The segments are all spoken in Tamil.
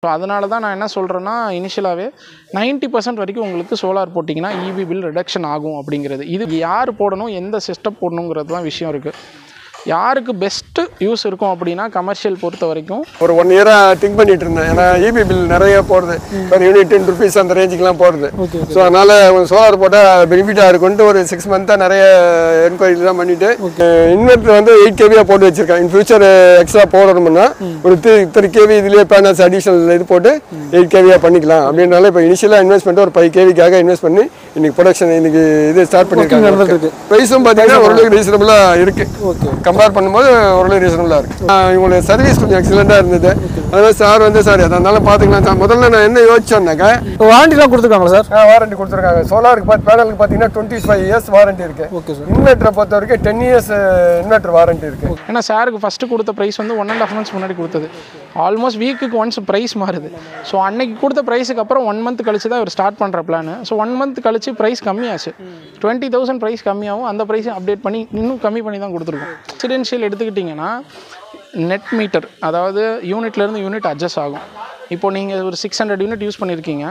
ஸோ அதனால தான் நான் என்ன சொல்கிறேன்னா, இனிஷியலாகவே 90% வரைக்கும் உங்களுக்கு சோலார் போட்டிங்கன்னா இபி பில் ரிடக்ஷன் ஆகும் அப்படிங்கிறது. இது யார் போடணும், எந்த சிஸ்டம் போடணுங்கிறது தான் விஷயம் இருக்குது. யாருக்கு பெஸ்ட்டு யூஸ் இருக்கும் அப்படின்னா, கமர்ஷியல் பொறுத்த வரைக்கும் ஒரு 1 இயராக திங்க் பண்ணிட்டு இருந்தேன். ஏன்னா இபி பில் நிறைய போடுது, ஒரு யூனிட் ₹10 அந்த ரேஞ்சுக்கெலாம் போடுது. ஸோ அதனால் சோலார் போட்டால் பெனிஃபிட்டாக இருக்குன்ட்டு ஒரு 6 மந்த்தாக நிறைய என்கொயரிலாம் பண்ணிவிட்டு இன்வெர்டர் வந்து 8 kVயாக போட்டு வச்சுருக்கேன். இன் ஃபியூச்சர் எக்ஸ்ட்ரா போடணும்னா ஒரு 3 kV இதுலேயே பேனல்ஸ் அடிஷனல் இது போட்டு 8 kVயாக பண்ணிக்கலாம் அப்படின்னால இப்போ இனிஷியலாக இன்வெஸ்ட்மெண்ட் ஒரு 5 kVக்காக இன்வெஸ்ட் பண்ணி இன்னைக்கு ப்ரொடக்ஷன் இன்னைக்கு இது ஸ்டார்ட் பண்ணியிருக்காங்க. ப்ரைஸும் பார்த்தீங்கன்னா ஓரளவுக்கு ரீசனபிளாக இருக்குது. கம்பேர் பண்ணும்போது ஓரளவு ரீசனபிளாக இருக்குது. இவங்களுடைய சர்வீஸ் கொஞ்சம் எக்ஸலண்ட்டாக இருந்தது. அதனால சார் வந்து சார் அதனால பார்த்துக்கலாம். முதல்ல நான் என்ன யோசிச்சேன்னாக்கா, வாரண்டிலாம் கொடுத்துருக்காங்க சார்? வாரண்டி கொடுத்துருக்காங்க. சோலாருக்கு பேனலுக்கு பார்த்தீங்கன்னா 25 இயர்ஸ் வாரண்டி இருக்குது. Okay sir. இன்வெர்ட்டரை பொறுத்த வரைக்கும் 10 இயர்ஸ் இன்வெர்ட்டர் வாரண்டி இருக்குது. ஏன்னா சாருக்கு ஃபஸ்ட்டு கொடுத்த ப்ரைஸ் வந்து 1.5 months முன்னாடி கொடுத்தது. ஆல்மோஸ்ட் வீக்குக்கு ஒன்ஸ் ப்ரைஸ் மாறுது. ஸோ அன்னைக்கு கொடுத்த ப்ரைஸுக்கு அப்புறம் 1 month கழிச்சு தான் இவர் ஸ்டார்ட் பண்ணுற பிளான். ஸோ 1 month கழிச்சு ப்ரைஸ் கம்மியாச்சு. 20,000 ப்ரைஸ் கம்மியாகும். அந்த ப்ரைஸை அப்டேட் பண்ணி இன்னும் கம்மி பண்ணி தான் கொடுத்துருக்கோம். ரெசிடென்ஷியல் எடுத்துக்கிட்டிங்கன்னா நெட் மீட்டர், அதாவது யூனிட்லேருந்து யூனிட் அட்ஜஸ்ட் ஆகும். இப்போ நீங்கள் ஒரு 600 யூனிட் யூஸ் பண்ணியிருக்கீங்க,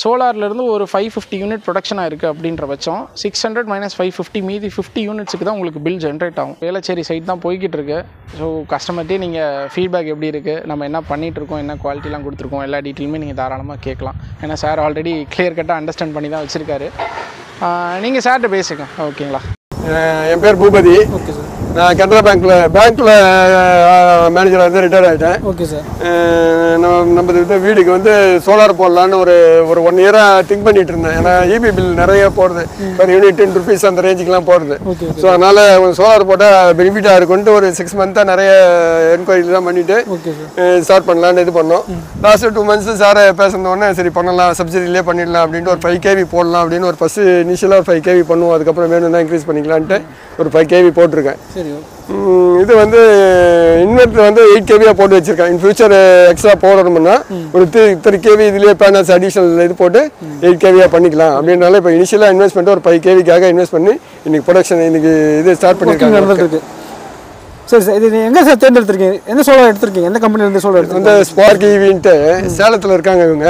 சோலார்லேருந்து ஒரு 550 யூனிட் ப்ரொடக்ஷனாக இருக்குது அப்படின்ற பட்சம் 600 - 550 மீதி 50 யூனிட்ஸுக்கு தான் உங்களுக்கு பில் ஜென்ரேட் ஆகும். வேளச்சேரி சைட் தான் போய்கிட்டு இருக்கு. ஸோ கஸ்டமர்கிட்டே நீங்கள் ஃபீட்பேக் எப்படி இருக்குது, நம்ம என்ன பண்ணிகிட்ருக்கோம், என்ன குவாலிட்டிலாம் கொடுத்துருக்கோம், எல்லா டீட்டெயிலுமே நீங்கள் தாராளமாக கேட்கலாம். ஏன்னா சார் ஆல்ரெடி கிளியர் கட்டாக அண்டர்ஸ்டாண்ட் பண்ணி தான் வச்சுருக்காரு. நீங்கள் சார்கிட்ட பேசுங்க, ஓகேங்களா? என் பேர் பூபதி. Okay sir. நான் கனரா பேங்க்கில் மேனேஜராக இருந்து ரிட்டையர் ஆகிட்டேன். Okay sir. நம்ம வீடுக்கு வந்து சோலார் போடலான்னு ஒரு 1 இயராக திங்க் பண்ணிட்டு இருந்தேன். ஏன்னா இபி பில் நிறைய போடுது, ஒரு யூனிட் ₹10 அந்த ரேஞ்சுக்கெலாம் போடுது. ஸோ அதனால் சோலார் போட்டால் பெனிஃபிட்டாக இருக்குன்ட்டு ஒரு 6 மந்த்தாக நிறைய என்கொயரிலாம் பண்ணிவிட்டு ஸ்டார்ட் பண்ணலான்னு இது பண்ணோம். லாஸ்ட்டு 2 months சாரை பேசுனோடனே சரி பண்ணலாம், சப்சிடியிலே பண்ணிடலாம் அப்படின்ட்டு ஒரு 5 kV போடலாம் அப்படின்னு ஒரு ஃபஸ்ட்டு இனிஷியலாக ஒரு 5 kV பண்ணுவோம். அதுக்கப்புறம் வேணும்னா இன்க்ரீஸ் பண்ணிக்கலான்ட்டு ஒரு 5 kV போட்டிருக்கேன். இது வந்து இன்வெர்டர் வந்து 8 kVயாக போட்டு வச்சிருக்கேன். இன் ஃபியூச்சர் எக்ஸ்ட்ரா போடணும்னா ஒரு 3 kV இதுலேயே பேனல்ஸ் அடிஷனல் இது போட்டு 8 kVயாக பண்ணிக்கலாம் அப்படின்னால இப்போ இனிஷியலாக இன்வெஸ்ட்மெண்ட் ஒரு 5 kVக்காக இன்வெஸ்ட் பண்ணி இன்னைக்கு ப்ரொடக்ஷன் இன்னைக்கு இது ஸ்டார்ட் பண்ணியிருக்காங்க. சரி சார், இது எங்கே சார் தேர்ந்தெடுத்திருக்கீங்க? எந்த சோலார் எடுத்திருக்கீங்க? எந்த கம்பெனிலேருந்து சோலார் எடுத்து? ஸ்பார்க் ஈவின்ட்டு சேலத்தில் இருக்காங்க இவங்க.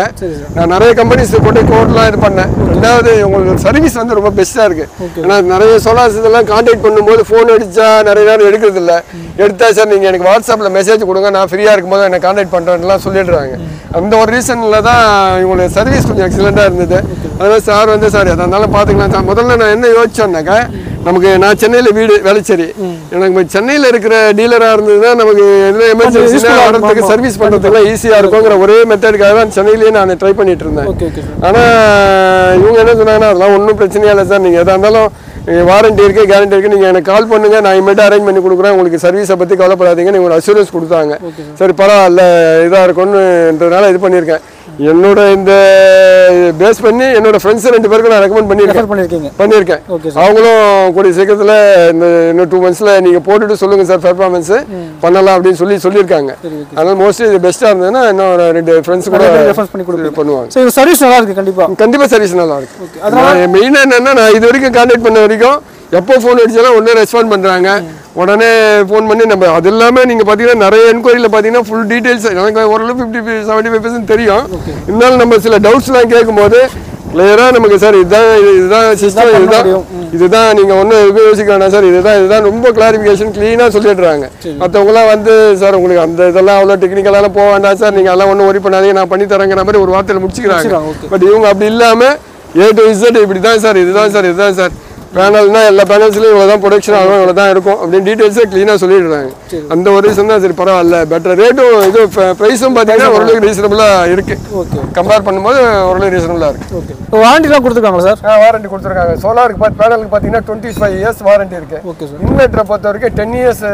நான் நிறைய கம்பெனிஸ் போட்டு கோட்லாம் இது பண்ணேன். ரெண்டாவது உங்களுக்கு சர்வீஸ் வந்து ரொம்ப பெஸ்ட்டாக இருக்குது. ஏன்னா நிறைய சோலார்ஸ் இதெல்லாம் கான்டாக்ட் பண்ணும்போது ஃபோன் அடித்தா நிறைய நேரம் எடுக்கிறது இல்லை. எடுத்தா சார் நீங்கள் எனக்கு வாட்ஸ்அப்பில் மெசேஜ் கொடுங்க, நான் ஃப்ரீயாக இருக்கும்போது என்னை கான்டாக்ட் பண்ணுறேன்லாம் சொல்லிடுறாங்க. அந்த ஒரு ரீசனில் தான் இவங்களுடைய சர்வீஸ் கொஞ்சம் எக்ஸலண்ட்டாக இருந்தது. அதனால் சார் வந்து சார் அதனால பார்த்துக்கலாம் சார். முதல்ல நான் என்ன யோசிச்சேன்னாக்கா, நமக்கு நான் சென்னையில் வீடு வேளச்சேரி, எனக்கு சென்னையில் இருக்கிற டீலராக இருந்ததுன்னா நமக்கு எதுவும் எமர்ஜென்சினா வரதுக்கு சர்வீஸ் பண்ணுறதுக்குலாம் ஈஸியாக இருக்குங்கிற ஒரே மெத்தடுக்காக தான் சென்னையிலேயே நான் ட்ரை பண்ணிட்டு இருந்தேன். ஆனால் இவங்க என்ன சொன்னாங்கன்னா, அதெல்லாம் ஒன்றும் பிரச்சனையே இல்லை சார், நீங்கள் எதாக இருந்தாலும் வாரண்டி இருக்குது, கேரண்டி இருக்குது, நீங்கள் எனக்கு கால் பண்ணுங்கள், நான் இமீடியட்டாக அரேஞ்ச் பண்ணி கொடுக்குறேன், உங்களுக்கு சர்வீஸை பற்றி கவலைப்படாதீங்க, நீங்கள் ஒரு அஷூரன்ஸ் கொடுத்தாங்க. சரி பரவாயில்ல இதாக இருக்கும்ன்றதுனால இது பண்ணியிருக்கேன். என்னோட இந்த பேஸ் பண்ணி என்னோட ஃப்ரெண்ட்ஸ் 2 பேருக்கு நான் ரெக்கமெண்ட் பண்ணியிருக்கேன். அவங்களும் கூடிய சீக்கிரத்தில் இன்னும் 2 months நீங்கள் போட்டுட்டு சொல்லுங்கள் சார் பெர்ஃபார்மன்ஸு பண்ணலாம் அப்படின்னு சொல்லியிருக்காங்க. அதனால் மோஸ்ட்லி இது பெஸ்ட்டாக இருந்ததுன்னா இன்னும் 2 ஃப்ரெண்ட்ஸ் கூட ரெஃபரன்ஸ் பண்ணி பண்ணுவாங்க. சர்வீஸ் நல்லா இருக்குது. கண்டிப்பாக சர்வீஸ் நல்லா இருக்குது. அதனால் மெயினாக என்னென்னா, நான் இது வரைக்கும் கான்டாக்ட் பண்ண வரைக்கும் எப்போ ஃபோன் அடிச்சாலும் உடனே ரெஸ்பாண்ட் பண்ணுறாங்க. உடனே ஃபோன் பண்ணி நம்ம அது இல்லாமல் நீங்கள் பார்த்தீங்கன்னா நிறைய என்கொயரியில் பார்த்தீங்கன்னா ஃபுல் டீட்டெயில்ஸ் எனக்கு ஓரளவு 50-75% தெரியும். இருந்தாலும் நம்ம சில டவுட்ஸ்லாம் கேட்கும்போது கிளியராக நமக்கு சார் இதுதான் சிஸ்டம், இதுதான் நீங்கள் ஒன்றும் யோசிக்க வேணாம் சார், இதுதான் ரொம்ப கிளாரிஃபிகேஷன் க்ளீனாக சொல்லிடுறாங்க. மற்றவங்களாம் வந்து சார் உங்களுக்கு அந்த இதெல்லாம் அவ்வளோ டெக்னிக்கலாலாம் போக வேண்டாம் சார், நீங்கள் அதெல்லாம் ஒன்றும் ஒரி பண்ணாதீங்க, நான் பண்ணி தரேங்கிற மாதிரி ஒரு வார்த்தையில் முடிச்சுக்கிறாங்க. பட் இவங்க அப்படி இல்லாமல் A to Z இப்படி தான் சார், இதுதான் சார் பேனல்னா எல்லா பேனல்ஸ்லையும் இவ்வளோ தான் ப்ரொடக்ஷன் ஆகும், இவ்வளோ தான் இருக்கும் அப்படின்னு டீட்டெயில்ஸே க்ளீனாக சொல்லிடுறாங்க. அந்த ஒரு ரீசன் தான் சரி பரவாயில்ல, பெட்டர் ரேட்டும் இது ப்ரைஸும் பார்த்தீங்கன்னா ஓரளவுக்கு ரீசனபிளாக இருக்குது. கம்பேர் பண்ணும்போது ஓரளவு ரீசனபிளாக இருக்குது. வாரண்டிலாம் கொடுத்துருக்காங்க சார்? வாரண்டி கொடுத்துருக்காங்க. சோலாருக்கு பேனலுக்கு பார்த்தீங்கன்னா 25 இயர்ஸ் வாரண்டி இருக்குது. இன்வெர்ட்டரை பொறுத்த வரைக்கும் 10 இயர்ஸ்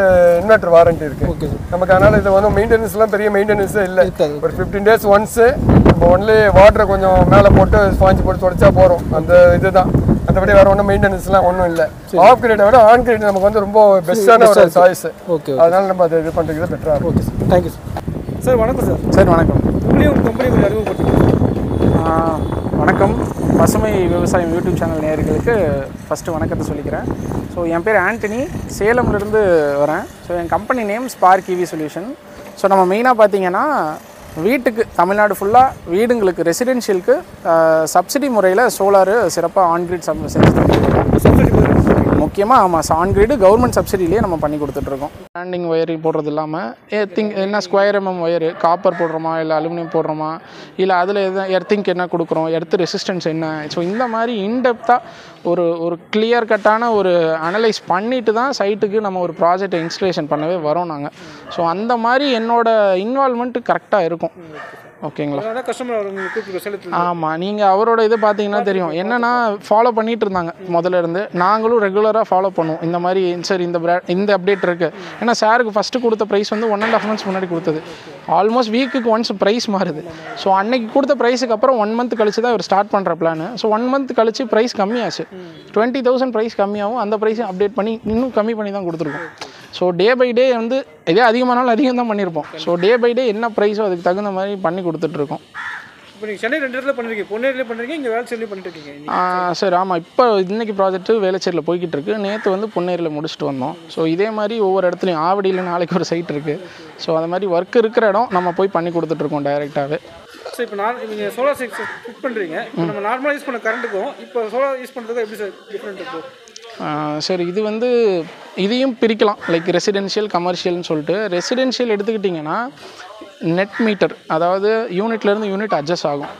இன்வெர்ட்டர் வாரண்டி இருக்குது நமக்கு. அதனால் இது வந்து மெயின்டெனன்ஸ்லாம் பெரிய மெயின்டெனன்ஸே இல்லை. ஒரு 15 days ஒன்ஸு நம்ம ஒன்லி வாட்டரை கொஞ்சம் மேலே போட்டு ஸ்பாஞ்ச் போட்டு தொடச்சா போகிறோம். அந்த இதுதான், மற்றபடி வேறு ஒன்றும் மெயின்டெனன்ஸ்லாம் ஒன்றும் இல்லை. ஆஃப் கிரேட்டை விட ஆன் கிரேட் நமக்கு வந்து ரொம்ப பெஸ்ட்டான ஒரு சாய்ஸ். அதனால் நம்ம அதை இது பண்ணுறது பெட்டராக இருக்கும். Okay sir, thank you sir. வணக்கம் சார். சார் வணக்கம். உங்களையும் உங்கள் கம்பெனி கொஞ்சம் அறிமுகப்படுத்துங்க. வணக்கம். பசுமை விவசாயம் யூடியூப் சேனல் நேயர்களுக்கு ஃபஸ்ட்டு வணக்கத்தை சொல்லிக்கிறேன். ஸோ என் பேர் ஆண்டனி, சேலம்லேருந்து வரேன். ஸோ என் கம்பெனி நேம் ஸ்பார்க் இவி சொல்யூஷன். ஸோ நம்ம மெயினாக பார்த்தீங்கன்னா வீட்டுக்கு தமிழ்நாடு ஃபுல்லாக வீடுங்களுக்கு ரெசிடென்ஷியலுக்கு சப்சிடி முறையில் சோலார் சிறப்பாக ஆன்கிரிட் செஞ்சு முக்கியமாக ஆமாம் ஆன்கிரிடு கவர்மெண்ட் சப்சிடிலேயே நம்ம பண்ணி கொடுத்துட்ருக்கோம். ஸ்டாண்டிங் ஒயரிங் போடுறது இல்லாமல் என்ன ஸ்கொயர் ஒயரு காப்பர் போடுறோமா இல்லை அலுமினியம் போடுறோமா இல்லை அதில் எர்த்திங்க்கு என்ன கொடுக்குறோம், எர்த்து ரெசிஸ்டன்ஸ் என்ன, ஸோ இந்த மாதிரி இன்டெப்த்தாக ஒரு கிளியர் கட்டான ஒரு அனலைஸ் பண்ணிட்டு தான் சைட்டுக்கு நம்ம ஒரு ப்ராஜெக்டை இன்ஸ்டலேஷன் பண்ணவே வரோம் நாங்கள். ஸோ அந்த மாதிரி என்னோடய இன்வால்மெண்ட்டு கரெக்டாக இருக்கும். ஓகேங்களா? ஆமாம், நீங்கள் அவரோட இது பார்த்தீங்கன்னா தெரியும். என்னென்னா ஃபாலோ பண்ணிகிட்டு இருந்தாங்க முதல்ல இருந்து, நாங்களும் ரெகுலராக ஃபாலோ பண்ணுவோம். இந்த மாதிரி சார் இந்த அப்டேட் இருக்குது. ஏன்னா சாருக்கு ஃபஸ்ட்டு கொடுத்த ப்ரைஸ் வந்து 1.5 months முன்னாடி கொடுத்தது. ஆல்மோஸ்ட் வீக்குக்கு ஒன்ஸ் ப்ரைஸ் மாறுது. ஸோ அன்னைக்கு கொடுத்த ப்ரைஸுக்கு அப்புறம் 1 month கழிச்சு தான் இவர் ஸ்டார்ட் பண்ணுற பிளான். ஸோ 1 month கழிச்சு ப்ரைஸ் கம்மியாச்சு. 20,000 ப்ரைஸ் கம்மியாகும். அந்த ப்ரைஸை அப்டேட் பண்ணி இன்னும் கம்மி பண்ணி தான் கொடுத்துருக்கோம். ஸோ டே பை டே வந்து இதே அதிகமானாலும் அதிகம் தான் பண்ணியிருப்போம். ஸோ டே பை டே என்ன ப்ரைஸோ அதுக்கு தகுந்த மாதிரி பண்ணி கொடுத்துட்ருக்கோம். இப்போ நீங்கள் சென்னை 2 இடத்துல பண்ணிருக்கீங்க, பொன்னேரியில் பண்ணுறீங்க, இங்கே வேளச்சேரியில் பண்ணிட்டுருக்கீங்க. சார் ஆமாம், இப்போ இன்றைக்கி ப்ராஜெக்ட்டு வேளச்சேரியில் போய்கிட்டு இருக்கு. நேற்று வந்து பொன்னேரியில் முடிச்சுட்டு வந்தோம். ஸோ இதே மாதிரி ஒவ்வொரு இடத்துலையும் ஆவடியில் நாளைக்கு ஒரு சைட் இருக்குது. ஸோ அது மாதிரி ஒர்க் இருக்கிற இடம் நம்ம போய் பண்ணி கொடுத்துட்ருக்கோம் டைரெக்டாகவே. ஸோ இப்போ நீங்கள் சோலார் ஃபிட் பண்ணுறீங்க, இப்போ நம்ம நார்மலாக யூஸ் பண்ண கரண்ட்டுக்கும் இப்போ சோலார் யூஸ் பண்ணுறதுக்கும் எப்படி சார் டிஃப்ரெண்ட் இருக்கும்? சரி, இது வந்து இதையும் பிரிக்கலாம். லைக் ரெசிடென்ஷியல் கமர்ஷியல்னு சொல்லிட்டு. ரெசிடென்ஷியல் எடுத்துக்கிட்டிங்கன்னா நெட் மீட்டர், அதாவது யூனிட்லேருந்து யூனிட் அட்ஜஸ்ட் ஆகும்.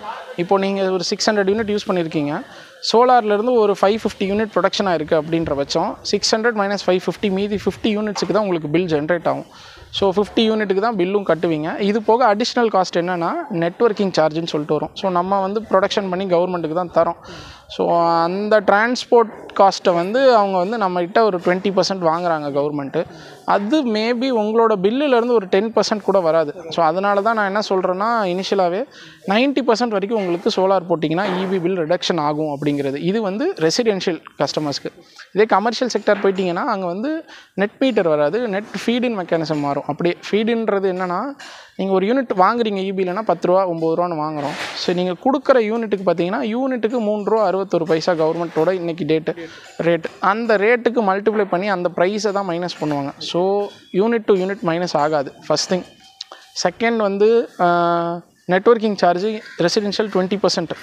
இப்போது நீங்கள் ஒரு 600 யூனிட் யூஸ் பண்ணியிருக்கீங்க, சோலார்லேருந்து ஒரு 550 யூனிட் ப்ரொடக்ஷனாக இருக்குது அப்படின்ற பட்சம் 600 - 550 மீதி 50 யூனிட்ஸுக்கு தான் உங்களுக்கு பில் ஜென்ரேட் ஆகும். ஸோ 50 யூனிட்டுக்கு தான் பில்லும் கட்டுவீங்க. இது போக அடிஷ்னல் காஸ்ட் என்னென்னா நெட்வொர்க்கிங் சார்ஜுன்னு சொல்லிட்டு வரும். ஸோ நம்ம வந்து ப்ரொடக்ஷன் பண்ணி கவர்மெண்ட்டுக்கு தான் தரோம். ஸோ அந்த டிரான்ஸ்போர்ட் காஸ்ட்டை வந்து அவங்க வந்து நம்மகிட்ட ஒரு 20% வாங்குறாங்க கவர்மெண்ட்டு. அது மேபி உங்களோட பில்லுலேருந்து ஒரு 10% கூட வராது. ஸோ அதனால தான் நான் என்ன சொல்கிறேன்னா, இனிஷியலாகவே 90% வரைக்கும் உங்களுக்கு சோலார் போட்டிங்கன்னா இபி பில் ரிடக்ஷன் ஆகும் அப்படிங்கிறது. இது வந்து ரெசிடென்ஷியல் கஸ்டமர்ஸ்க்கு. இதே கமர்ஷியல் செக்டர் போயிட்டிங்கன்னா அங்கே வந்து நெட் மீட்டர் வராது, நெட் ஃபீடின் மெக்கானிசம் மாறும். அப்படியே ஃபீடுன்றது என்னென்னா, நீங்கள் ஒரு யூனிட் வாங்குறீங்க இபிலனா 10 ரூபா 9 ரூபான்னு வாங்குகிறோம். ஸோ நீங்கள் கொடுக்குற யூனிட்டுக்கு பார்த்தீங்கன்னா யூனிட்டுக்கு 3 ரூபா 61 பைசா கவர்மெண்ட்டோட இன்றைக்கி ரேட்டு. அந்த ரேட்டுக்கு மல்டிப்ளை பண்ணி அந்த ப்ரைஸை தான் மைனஸ் பண்ணுவாங்க. So unit to unit minus ஆகாது, ஃபஸ்ட் திங். செகண்ட் வந்து நெட்வொர்க்கிங் சார்ஜ் ரெசிடென்ஷியல் 20%,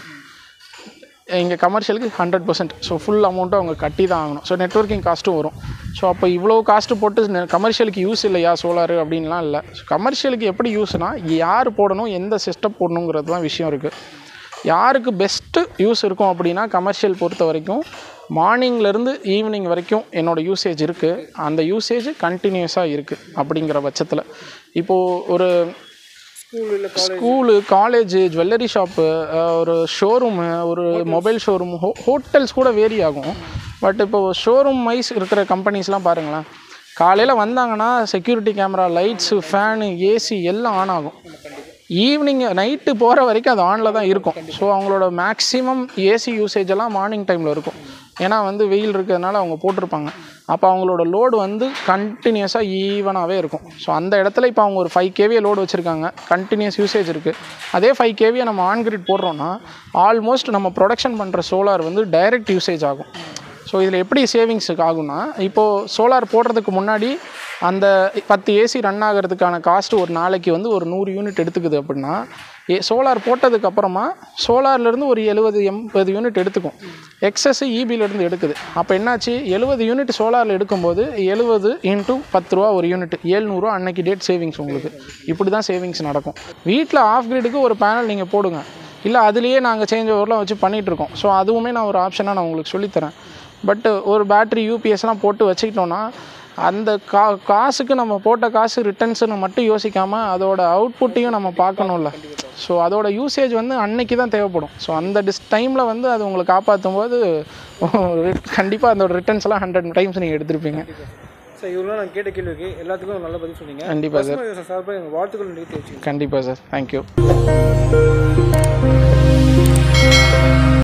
இங்கே கமர்ஷியலுக்கு 100%. ஸோ ஃபுல் அமௌண்ட்டும் அவங்க கட்டி தான் ஆகணும். ஸோ நெட்வொர்க்கிங் காஸ்ட்டும் வரும். ஸோ அப்போ இவ்வளோ காஸ்ட்டு போட்டு கமர்ஷியலுக்கு யூஸ் இல்லையா சோலாரு அப்படின்லாம் இல்லை. ஸோ கமர்ஷியலுக்கு எப்படி யூஸ்னால், யார் போடணும், எந்த சிஸ்டம் போடணுங்கிறது தான் விஷயம் இருக்குது. யாருக்கு பெஸ்ட்டு யூஸ் இருக்கும் அப்படின்னா, கமர்ஷியல் பொறுத்த வரைக்கும் மார்னிங்லேருந்து ஈவினிங் வரைக்கும் என்னோடய யூசேஜ் இருக்குது. அந்த யூசேஜ் கண்டினியூஸாக இருக்குது. அப்படிங்கிற பட்சத்தில் இப்போது ஒரு ஸ்கூலு, காலேஜு, ஜுவல்லரி ஷாப்பு, ஒரு ஷோரூமு, ஒரு மொபைல் ஷோரூம், ஹோட்டல்ஸ் கூட வேரி ஆகும். பட் இப்போது ஷோரூம் வைஸ் இருக்கிற கம்பெனிஸ்லாம் பாருங்களேன், காலையில் வந்தாங்கன்னா security camera, lights, fan, AC எல்லாம் ஆன் ஆகும். ஈவினிங் நைட்டு போகிற வரைக்கும் அது ஆனில் தான் இருக்கும். ஸோ அவங்களோட மேக்ஸிமம் ஏசி யூசேஜ் எல்லாம் மார்னிங் டைமில் இருக்கும். ஏன்னா வந்து வெயில் இருக்கிறதுனால அவங்க போட்டிருப்பாங்க. அப்போ அவங்களோட லோடு வந்து கண்டினியூஸாக ஈவனாகவே இருக்கும். ஸோ அந்த இடத்துல இப்போ அவங்க ஒரு 5 kVA லோடு வச்சுருக்காங்க, கண்டினியூஸ் யூசேஜ் இருக்குது. அதே 5 kVA நம்ம ஆன்கிரிட் போடுறோன்னா ஆல்மோஸ்ட் நம்ம ப்ரொடக்ஷன் பண்ணுற சோலார் வந்து டைரக்ட் யூசேஜ் ஆகும். ஸோ இதில் எப்படி சேவிங்ஸுக்கு ஆகும்னா, இப்போது சோலார் போடுறதுக்கு முன்னாடி அந்த 10 ஏசி ரன் ஆகிறதுக்கான காஸ்ட்டு ஒரு நாளைக்கு வந்து ஒரு 100 யூனிட் எடுத்துக்குது அப்படின்னா, சோலார் போட்டதுக்கப்புறமா சோலார்லேருந்து ஒரு 70-80 யூனிட் எடுத்துக்கும். எக்ஸஸ் இபிலேருந்து எடுக்குது. அப்போ என்னாச்சு, 70 யூனிட் சோலாரில் எடுக்கும்போது 70 × 10 ரூபா ஒரு யூனிட், 700 ரூபா அன்னைக்கு டேட் சேவிங்ஸ் உங்களுக்கு. இப்படி தான் சேவிங்ஸ் நடக்கும். வீட்டில் ஆஃப் கிரிடுக்கு ஒரு பேனல் நீங்கள் போடுங்க, இல்லை அதுலேயே நாங்கள் சேஞ்ச் ஓவர்லாம் வச்சு பண்ணிகிட்ருக்கோம். ஸோ அதுவுமே நான் ஒரு ஆப்ஷனாக நான் உங்களுக்கு சொல்லித்தரேன். பட்டு ஒரு பேட்ரி யூபிஎஸ்லாம் போட்டு வச்சுக்கிட்டோன்னா அந்த காசுக்கு நம்ம போட்ட காசு ரிட்டர்ன்ஸுன்னு மட்டும் யோசிக்காமல் அதோட அவுட்புட்டையும் நம்ம பார்க்கணும்ல. ஸோ அதோட யூசேஜ் வந்து அன்னைக்கு தான் தேவைப்படும். ஸோ அந்த டைமில் வந்து அது உங்களை காப்பாற்றும் போது கண்டிப்பாக அதோட ரிட்டர்ன்ஸ்லாம் 100 டைம்ஸ் நீங்கள் எடுத்துருப்பீங்க. சார் இவ்வளோ நான் கேட்ட கேள்விக்கு எல்லாத்துக்கும் நல்ல பதில் சொன்னீங்க. கண்டிப்பாக சார். சார்பாக எங்கள் வாழ்த்துக்கள் நிறுத்தி வச்சுக்கோங்க. கண்டிப்பாக சார். தேங்க்யூ.